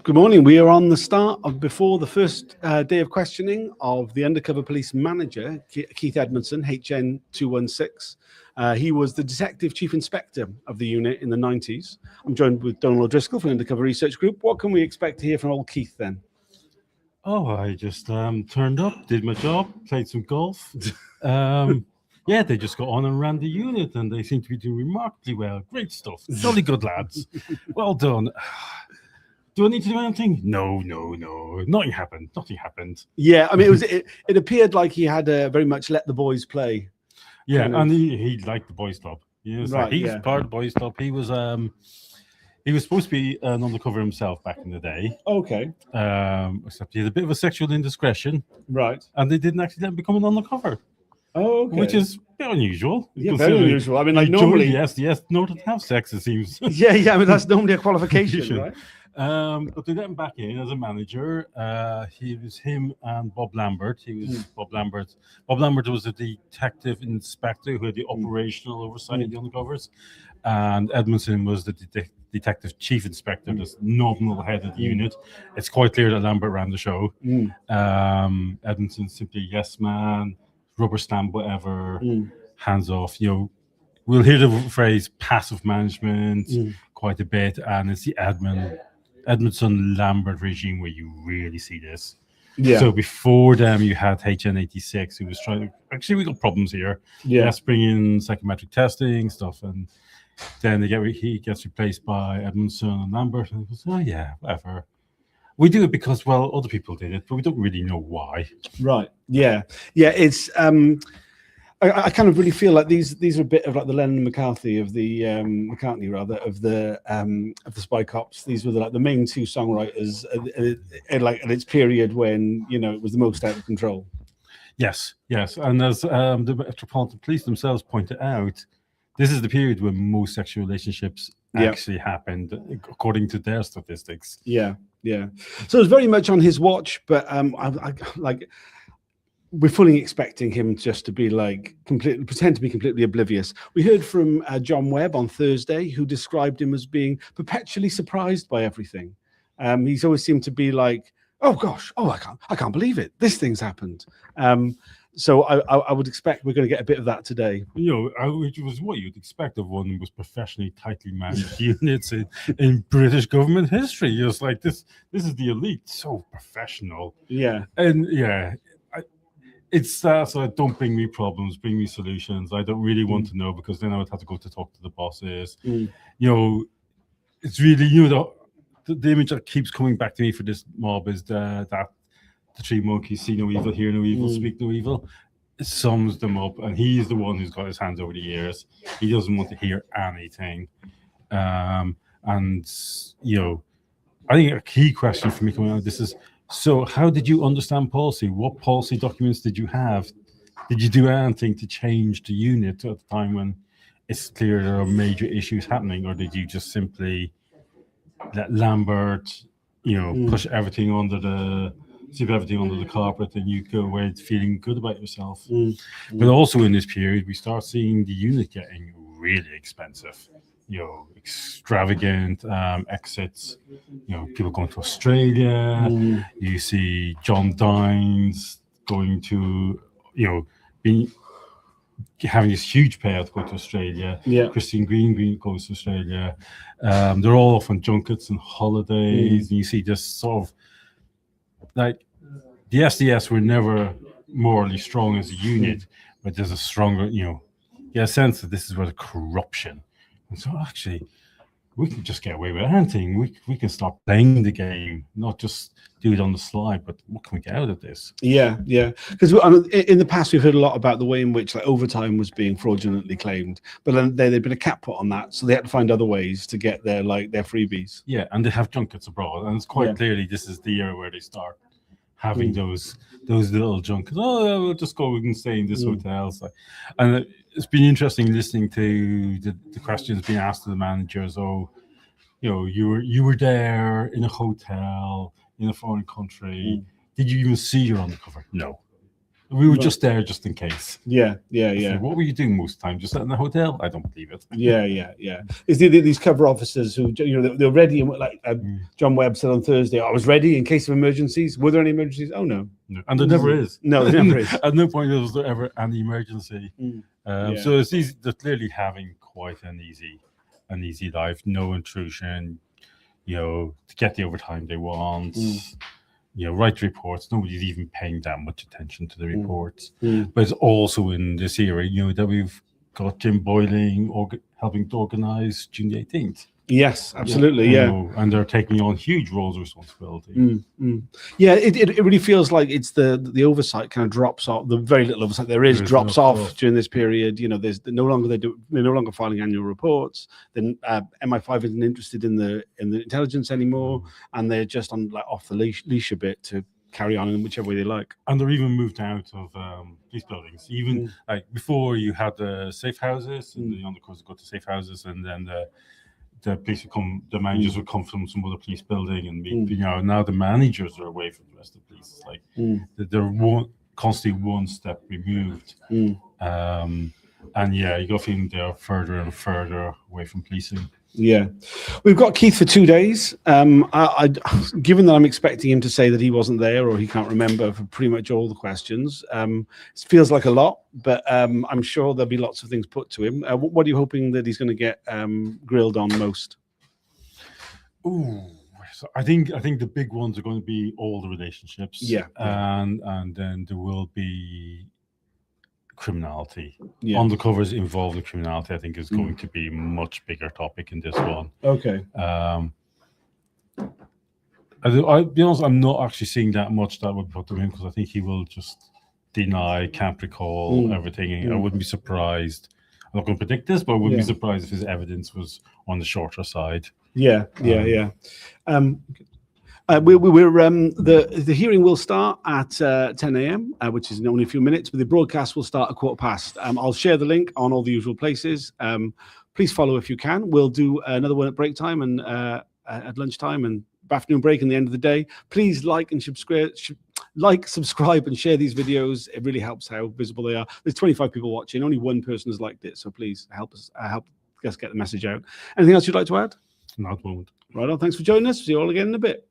Good morning. We are on the start of before the first day of questioning of the undercover police manager, Keith Edmondson, HN216. He was the detective chief inspector of the unit in the 90s. I'm joined with Donald O'Driscoll from the Undercover Research Group. What can we expect to hear from old Keith then? Oh, I just turned up, did my job, played some golf. Yeah, they just got on and ran the unit, and they seem to be doing remarkably well. Great stuff. Jolly good lads. Well done. Do I need to do anything? No. Nothing happened. Yeah, I mean, it appeared like he had very much let the boys play. Yeah, and he liked the boys club. Right, he's part of the boys club. He was supposed to be an undercover himself back in the day. Okay. Except he had a bit of a sexual indiscretion. Right. And they didn't actually let him become an undercover. Oh, okay. Which is a bit unusual. Yeah, very unusual. I mean, like normally... Yes, no to have sex, it seems. Yeah, I mean, that's normally a qualification, right? But they let him back in as a manager. He was him and Bob Lambert. Bob Lambert. Bob Lambert was a detective inspector who had the operational oversight of the undercovers. And Edmondson was the detective chief inspector, the nominal head of the unit. It's quite clear that Lambert ran the show. Edmondson simply yes man, rubber stamp, whatever, hands off. We'll hear the phrase passive management quite a bit, and it's the Edmondson Lambert regime where you really see this. Yeah. So before them, you had HN216 who was trying to actually we got problems here. Yeah. Let's bring in psychometric testing stuff, and then he gets replaced by Edmondson and Lambert, and goes, oh yeah, whatever. We do it because other people did it, but we don't really know why. Right. Yeah. It's I kind of really feel like these are a bit of like the Lennon and McCartney of the Spy Cops. These were the main two songwriters at its period when it was the most out of control. Yes, and as the Metropolitan Police themselves pointed out, this is the period when most sexual relationships actually happened, according to their statistics. Yeah. So it was very much on his watch, but we're fully expecting him just to be pretend to be completely oblivious. We heard from John Webb on Thursday, who described him as being perpetually surprised by everything. He's always seemed to be like, oh gosh, I can't believe it. This thing's happened. So I would expect we're going to get a bit of that today. Which was what you'd expect of one of the most professionally, tightly managed units in British government history. It's like this is the elite, so professional. Yeah. And it's so don't bring me problems, bring me solutions. I don't really want to know, because then I would have to go to talk to the bosses. It's really the image that keeps coming back to me for this mob is that the three monkeys, see no evil, hear no evil, speak no evil. It sums them up, and he's the one who's got his hands over the ears. He doesn't want to hear anything. I think a key question for me coming out of this is, so how did you understand policy? What policy documents did you have? Did you do anything to change the unit at the time when it's clear there are major issues happening? Or did you just simply let Lambert, push everything under the carpet, and you go away feeling good about yourself? But also in this period, we start seeing the unit getting really expensive. Extravagant exits. People going to Australia. You see John Dines going to, having this huge payout to go to Australia. Yeah. Christine Green goes to Australia. They're all off on junkets and holidays, and you see this sort of like the SDS were never morally strong as a unit, but there's a stronger, you get a sense that this is where the corruption. And so actually, we can just get away with anything. We can start playing the game, not just do it on the slide, but what can we get out of this? Yeah. Because in the past, we've heard a lot about the way in which overtime was being fraudulently claimed, but then there'd been a cap put on that, so they had to find other ways to get their freebies. Yeah, and they have junkets abroad, and it's quite clearly this is the year where they start having those little junkets. Oh, we'll just go and stay in this hotel. And it's been interesting listening to the questions being asked to the managers. You were there in a hotel in a foreign country. Did you even see your undercover? No. We were just there just in case. Yeah. What were you doing most of the time? Just sat in the hotel? I don't believe it. Yeah. Is these cover officers who, you know, they're ready, and like John Webb said on Thursday, I was ready in case of emergencies. Were there any emergencies? Oh no. And there never is. No, there never is. At no point was there ever any emergency. So they're clearly having quite an easy life, no intrusion, you know, to get the overtime they want. You know, write reports. Nobody's even paying that much attention to the reports. But it's also in this era, you know, that we've got Jim Boyling helping to organise June the 18th. Yes, absolutely. Yeah. Know, and they're taking on huge roles of responsibility. Yeah, it really feels like it's the oversight kind of drops off. The very little oversight there is drops off during this period. You know, they're no longer filing annual reports. Then MI5 isn't interested in the intelligence anymore, and they're just on like off the leash a bit to carry on in whichever way they like. And they're even moved out of police buildings. Even like before, you had the safe houses, and the undercovers would go to safe houses, and then the police would come, the managers would come from some other police building and meet, you know, now the managers are away from the rest of the police. It's like they're constantly one step removed. And yeah, you got feeling they're further and further away from policing. Yeah. We've got Keith for 2 days. Given that I'm expecting him to say that he wasn't there or he can't remember for pretty much all the questions, it feels like a lot, but I'm sure there'll be lots of things put to him. What are you hoping that he's going to get grilled on most? Ooh, so I think the big ones are going to be all the relationships. Yeah. And then there will be criminality. Undercovers involved in criminality, I think, is going to be a much bigger topic in this one. Okay. I'll be honest, I'm not actually seeing that much that would put him in, because I think he will just deny, can't recall everything. I wouldn't be surprised. I'm not going to predict this, but I wouldn't be surprised if his evidence was on the shorter side. Yeah. The hearing will start at 10 a.m., which is in only a few minutes, but the broadcast will start at 1:15. I'll share the link on all the usual places. Please follow if you can. We'll do another one at break time and at lunchtime and afternoon break and the end of the day. Please like and subscribe, and share these videos. It really helps how visible they are. There's 25 people watching. Only one person has liked it, so please help us get the message out. Anything else you'd like to add? Not at the moment. Right on. Thanks for joining us. See you all again in a bit.